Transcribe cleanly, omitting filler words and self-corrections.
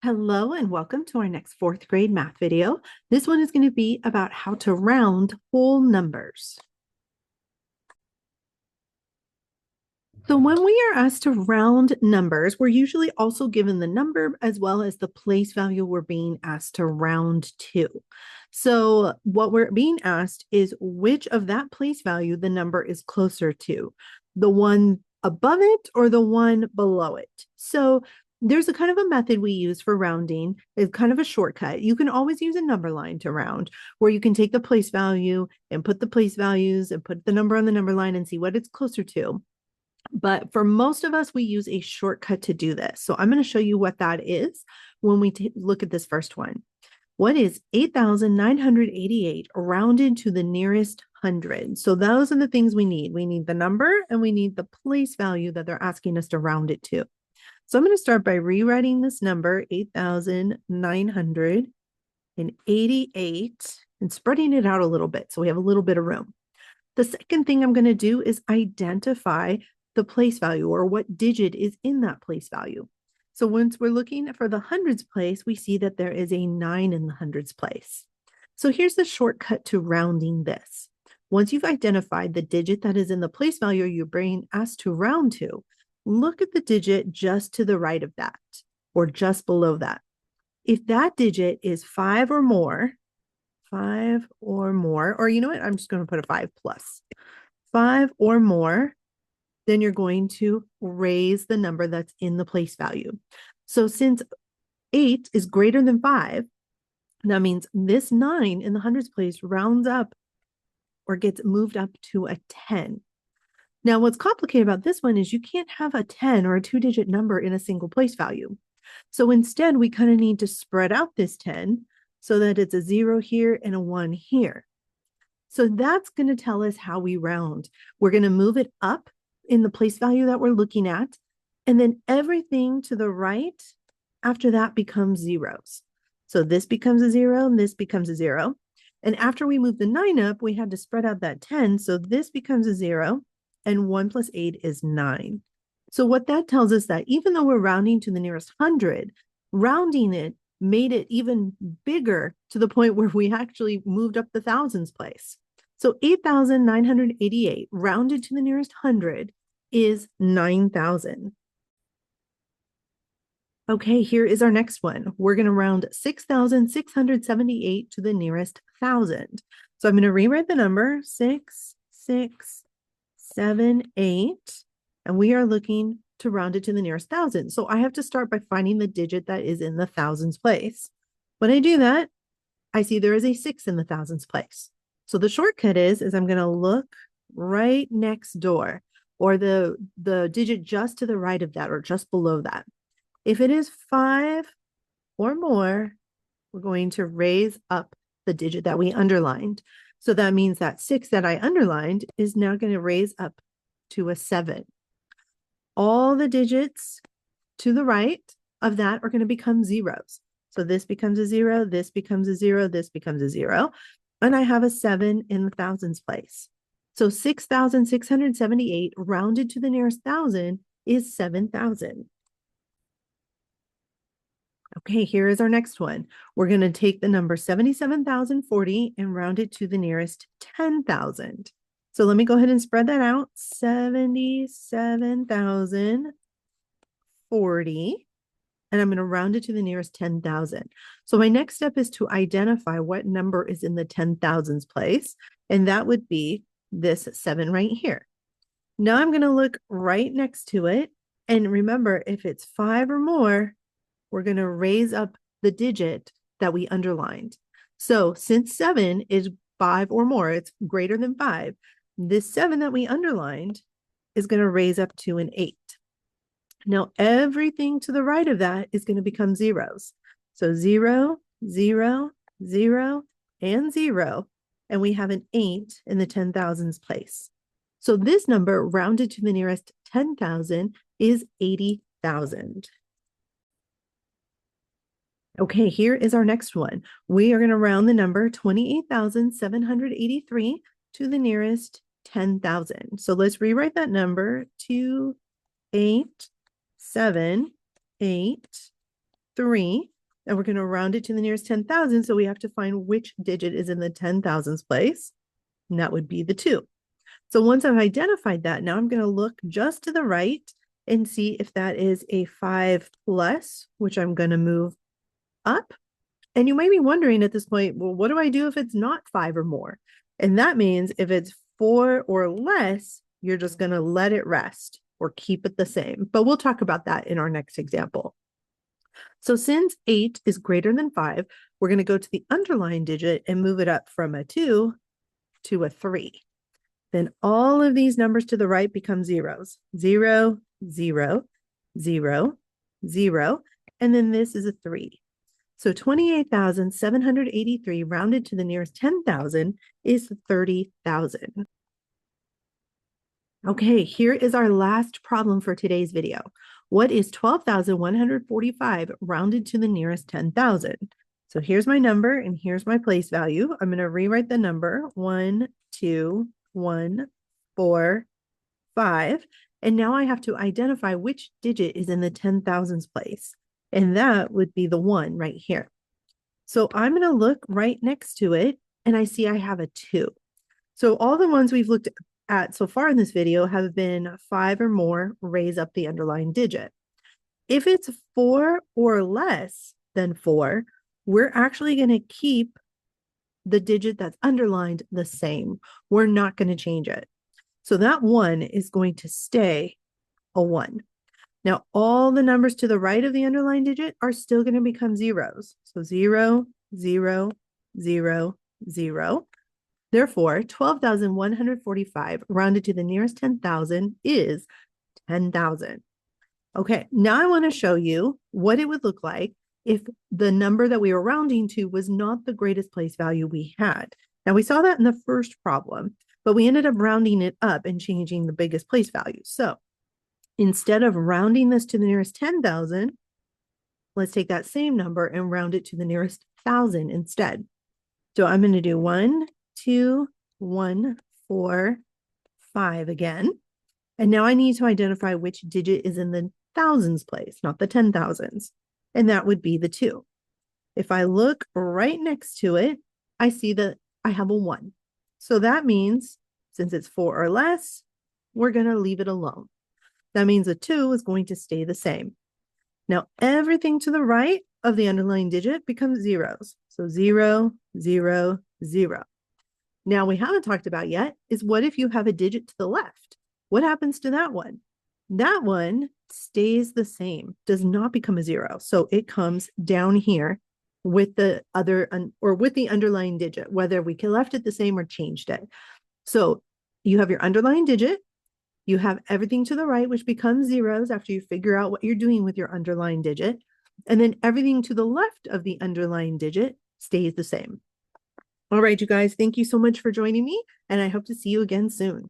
Hello and welcome to our next fourth grade math video. This one is going to be about how to round whole numbers. So when we are asked to round numbers, we're usually also given the number as well as the place value we're being asked to round to. So what we're being asked is which of that place value the number is closer to, the one above it or the one below it. So there's a kind of a method we use for rounding. It's kind of a shortcut. You can always use a number line to round, where you can take the place value and put the place values and put the number on the number line and see what it's closer to. But for most of us, we use a shortcut to do this. So I'm going to show you what that is when we look at this first one. What is 8,988 rounded to the nearest hundred? So those are the things we need. We need the number and we need the place value that they're asking us to round it to. So I'm going to start by rewriting this number, 8,988, and spreading it out a little bit so we have a little bit of room. The second thing I'm going to do is identify the place value, or what digit is in that place value. So once we're looking for the hundreds place, we see that there is a 9 in the hundreds place. So here's the shortcut to rounding this. Once you've identified the digit that is in the place value you're being asked to round to, look at the digit just to the right of that, or just below that. If that digit is 5 or more, or you know what, I'm just going to put a 5 plus. 5 or more, then you're going to raise the number that's in the place value. So since 8 is greater than 5, that means this 9 in the hundreds place rounds up or gets moved up to a 10. Now, what's complicated about this one is you can't have a 10 or a two-digit number in a single place value. So instead, we kind of need to spread out this 10 so that it's a 0 here and a 1 here. So that's going to tell us how we round. We're going to move it up in the place value that we're looking at, and then everything to the right after that becomes zeros. So this becomes a 0, and this becomes a 0. And after we move the 9 up, we had to spread out that 10, so this becomes a 0, and 1 plus 8 is 9. So what that tells us that even though we're rounding to the nearest 100, rounding it made it even bigger to the point where we actually moved up the thousands place. So 8,988 rounded to the nearest 100 is 9,000. Okay, here is our next one. We're going to round 6,678 to the nearest 1,000. So I'm going to rewrite the number 6,678, and we are looking to round it to the nearest 1,000. So I have to start by finding the digit that is in the thousands place. When I do that, I see there is a 6 in the thousands place. So the shortcut is I'm going to look right next door, or the digit just to the right of that, or just below that. If it is 5 or more, we're going to raise up the digit that we underlined. So that means that 6 that I underlined is now going to raise up to a 7. All the digits to the right of that are going to become zeros. So this becomes a 0, this becomes a 0, this becomes a 0. And I have a 7 in the thousands place. So 6,678 rounded to the nearest 1,000 is 7,000. Okay, here is our next one. We're going to take the number 77,040 and round it to the nearest 10,000. So let me go ahead and spread that out. 77,040. And I'm going to round it to the nearest 10,000. So my next step is to identify what number is in the 10,000s place. And that would be this 7 right here. Now I'm going to look right next to it. And remember, if it's 5 or more, we're going to raise up the digit that we underlined. So since 7 is 5 or more, it's greater than 5, this 7 that we underlined is going to raise up to an 8. Now, everything to the right of that is going to become zeros. So 0, 0, 0, and 0. And we have an 8 in the 10,000s place. So this number rounded to the nearest 10,000 is 80,000. Okay, here is our next one. We are going to round the number 28,783 to the nearest 10,000. So let's rewrite that number 2, 8, 7, 8, 3, and we're going to round it to the nearest 10,000. So we have to find which digit is in the 10,000s place, and that would be the 2. So once I've identified that, now I'm going to look just to the right and see if that is a 5 plus, which I'm going to move up. And you might be wondering at this point, well, what do I do if it's not 5 or more? And that means if it's 4 or less, you're just going to let it rest or keep it the same. But we'll talk about that in our next example. So since 8 is greater than 5, we're going to go to the underlying digit and move it up from a 2 to a 3. Then all of these numbers to the right become zeros. 0, 0, 0, 0, and then this is a 3. So 28,783 rounded to the nearest 10,000 is 30,000. Okay, here is our last problem for today's video. What is 12,145 rounded to the nearest 10,000? So here's my number and here's my place value. I'm going to rewrite the number 1, 2, 1, 4, 5. And now I have to identify which digit is in the 10,000s place. And that would be the 1 right here. So I'm going to look right next to it and I see I have a 2. So all the ones we've looked at so far in this video have been 5 or more, raise up the underlying digit. If it's 4 or less than 4, we're actually going to keep the digit that's underlined the same. We're not going to change it. So that 1 is going to stay a 1. Now, all the numbers to the right of the underlined digit are still going to become zeros. So 0, 0, 0, 0. Therefore, 12,145 rounded to the nearest 10,000 is 10,000. Okay, now I want to show you what it would look like if the number that we were rounding to was not the greatest place value we had. Now, we saw that in the first problem, but we ended up rounding it up and changing the biggest place value. So instead of rounding this to the nearest 10,000, let's take that same number and round it to the nearest 1,000 instead. So I'm going to do 1, 2, 1, 4, 5 again. And now I need to identify which digit is in the thousands place, not the 10,000s. And that would be the 2. If I look right next to it, I see that I have a 1. So that means since it's 4 or less, we're going to leave it alone. That means the 2 is going to stay the same. Now, everything to the right of the underlying digit becomes zeros. So 0, 0, 0. Now, we haven't talked about yet is what if you have a digit to the left? What happens to that one? That one stays the same, does not become a 0. So it comes down here with the other or with the underlying digit, whether we left it the same or changed it. So you have your underlying digit, you have everything to the right, which becomes zeros after you figure out what you're doing with your underlying digit. And then everything to the left of the underlying digit stays the same. All right, you guys, thank you so much for joining me, and I hope to see you again soon.